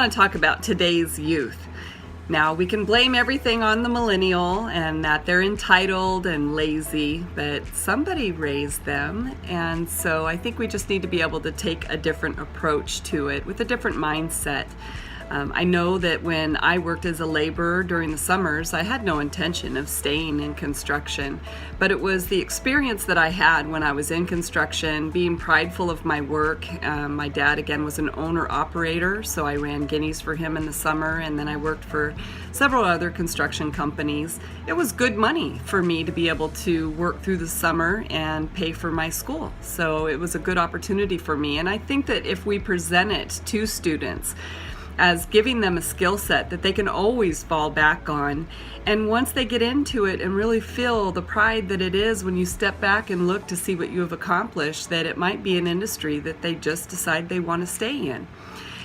want to talk about today's youth. Now, we can blame everything on the millennial and that they're entitled and lazy, but somebody raised them. And so I think we just need to be able to take a different approach to it with a different mindset. I know that when I worked as a laborer during the summers, I had no intention of staying in construction, but it was the experience that I had when I was in construction, being prideful of my work. My dad, again, was an owner-operator, so I ran guineas for him in the summer, and then I worked for several other construction companies. It was good money for me to be able to work through the summer and pay for my school, so it was a good opportunity for me. And I think that if we present it to students as giving them a skill set that they can always fall back on. And once they get into it and really feel the pride that it is when you step back and look to see what you have accomplished, that it might be an industry that they just decide they want to stay in.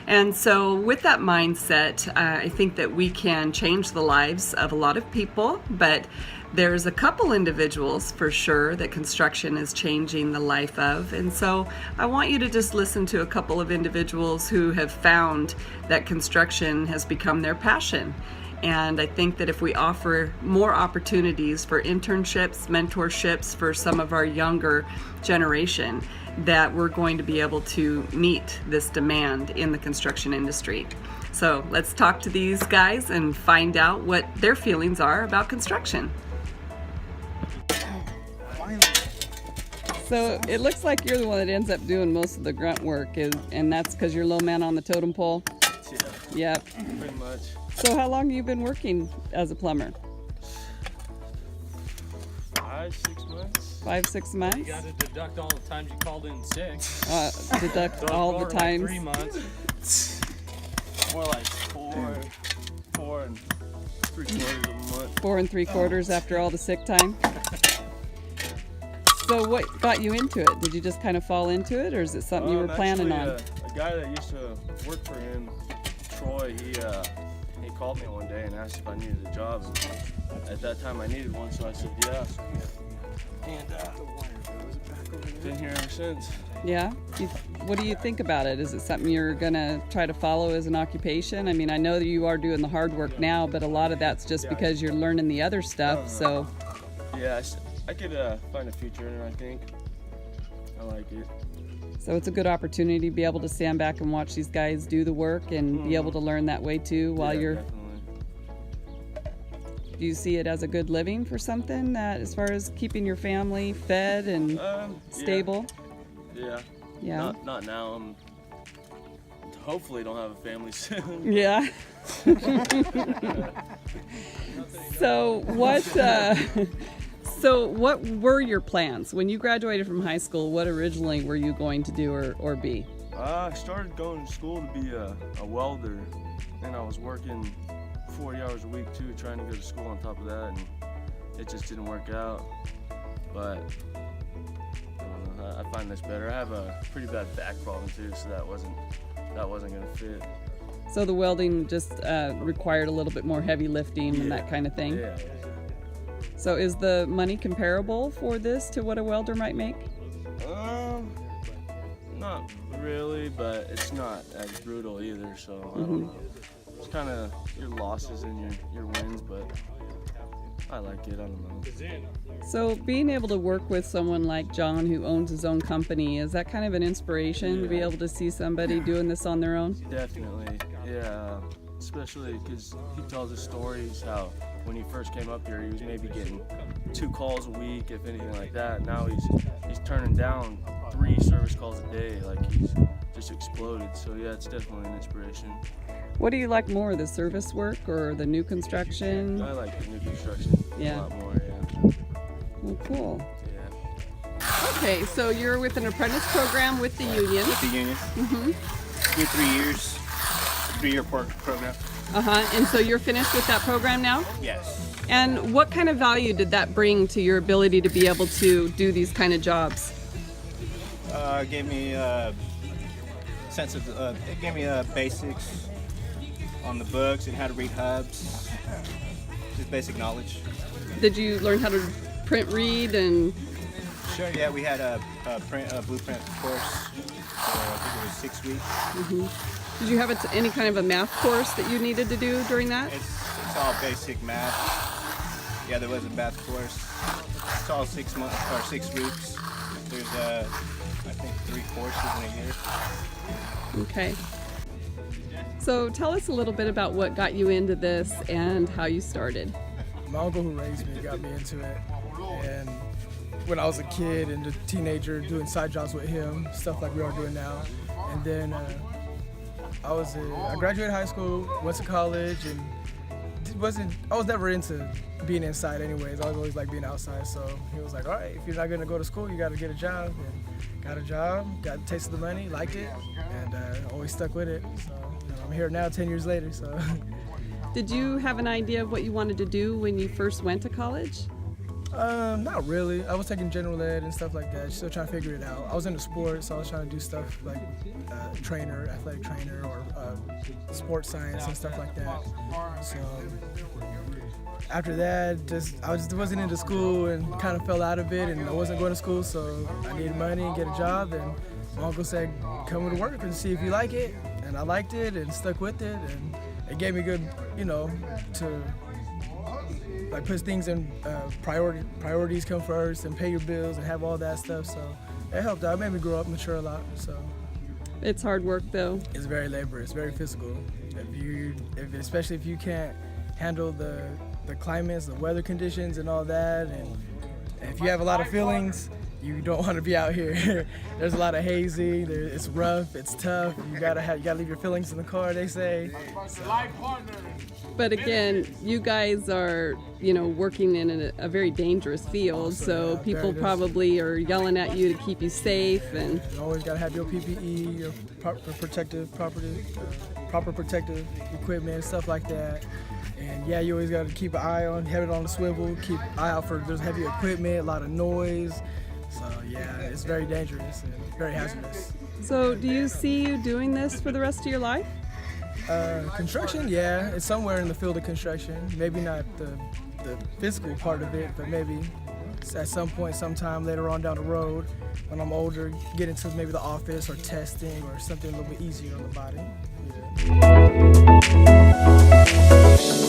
And so with that mindset, I think that we can change the lives of a lot of people, but there's a couple individuals for sure that construction is changing the life of. And so I want you to just listen to a couple of individuals who have found that construction has become their passion. And I think that if we offer more opportunities for internships, mentorships for some of our younger generation, that we're going to be able to meet this demand in the construction industry. So let's talk to these guys and find out what their feelings are about construction. So it looks like you're the one that ends up doing most of the grunt work, and that's because you're low man on the totem pole? Yeah. Yep. Pretty much. So how long have you been working as a plumber? 5-6 months. 5-6 months? You got to deduct all the times you called in sick. Deduct So all the more times? Like 3 months. More like four and 3/4 of a month. 4 3/4 after all the sick time? So what got you into it? Did you just kind of fall into it, or is it something you were planning on? A guy that used to work for him, Troy, he called me one day and asked if I needed a job. At that time I needed one, so I said yeah. And been here ever since. Yeah? What do you think about it? Is it something you're going to try to follow as an occupation? I mean, I know that you are doing the hard work now, but a lot of that's just because you're learning the other stuff, so. Yeah, I could find a future in it, I think. I like it. So it's a good opportunity to be able to stand back and watch these guys do the work and be able to learn that way too while you're. Definitely. Do you see it as a good living for something that, as far as keeping your family fed and stable? Yeah. Yeah. Not now. Hopefully don't have a family soon. Yeah. So what were your plans when you graduated from high school? What originally were you going to do or be? I started going to school to be a welder, and I was working 40 hours a week too, trying to go to school on top of that, and it just didn't work out. But I find this better. I have a pretty bad back problem too, so that wasn't gonna fit. So the welding just required a little bit more heavy lifting and that kind of thing? Yeah. So is the money comparable for this to what a welder might make? Not really, but it's not as brutal either, so I don't know. It's kind of your losses and your wins, but I like it, I don't know. So being able to work with someone like John who owns his own company, is that kind of an inspiration to be able to see somebody doing this on their own? Definitely, yeah. Especially because he tells his stories how when he first came up here, he was maybe getting 2 calls a week, if anything like that. Now he's turning down 3 service calls a day, like he's just exploded. So yeah, it's definitely an inspiration. What do you like more, the service work or the new construction? I like the new construction a lot more, yeah. Well, cool. Yeah. Okay, so you're with an apprentice program with the union. With the union. Do 3 years, 3-year program. And so you're finished with that program now? Yes. And what kind of value did that bring to your ability to be able to do these kind of jobs? Gave me a sense of, it gave me basics on the books and how to read hubs, just basic knowledge. Did you learn how to print read and? Sure, yeah, we had a blueprint course, I think it was 6 weeks. Did you have any kind of a math course that you needed to do during that? It's all basic math. Yeah, there was a math course. It's all 6 months or 6 weeks. There's I think 3 courses in a year. Okay. So tell us a little bit about what got you into this and how you started. My uncle who raised me got me into it, and when I was a kid and a teenager, doing side jobs with him, stuff like we are doing now. And then I graduated high school, went to college, and I was never into being inside anyways. I was always like being outside. So he was like, all right, if you're not gonna go to school, you gotta get a job. And got a job, got a taste of the money, liked it, and always stuck with it. So I'm here now 10 years later. So. Did you have an idea of what you wanted to do when you first went to college? Not really. I was taking general ed and stuff like that, still trying to figure it out. I was into sports, so I was trying to do stuff like athletic trainer, or sports science and stuff like that. So after that, I just wasn't into school and kind of fell out of it, and I wasn't going to school, so I needed money and get a job. And my uncle said, come to work and see if you like it. And I liked it and stuck with it, and it gave me good, to like put things in priorities come first and pay your bills and have all that stuff. So it helped out. It made me grow up, mature a lot. So It's hard work though. it's very laborious, very physical. Especially if you can't handle the climates, the weather conditions, and all that, and if you have a lot of feelings, you don't want to be out here. There's a lot of hazing. It's rough. It's tough. You gotta leave your feelings in the car, they say. So. But again, you guys are, working in a very dangerous field, so yeah, people very probably are yelling at you to keep you safe. And You always gotta have your PPE, your proper protective equipment, and stuff like that. And yeah, you always gotta keep an eye on, have it on the swivel, keep an eye out for there's heavy equipment, a lot of noise. So yeah, it's very dangerous and very hazardous. so, do you see you doing this for the rest of your life? Construction, yeah, it's somewhere in the field of construction. Maybe not the physical part of it, but maybe at some point, sometime later on down the road, when I'm older, get into maybe the office or testing or something a little bit easier on the body. Yeah.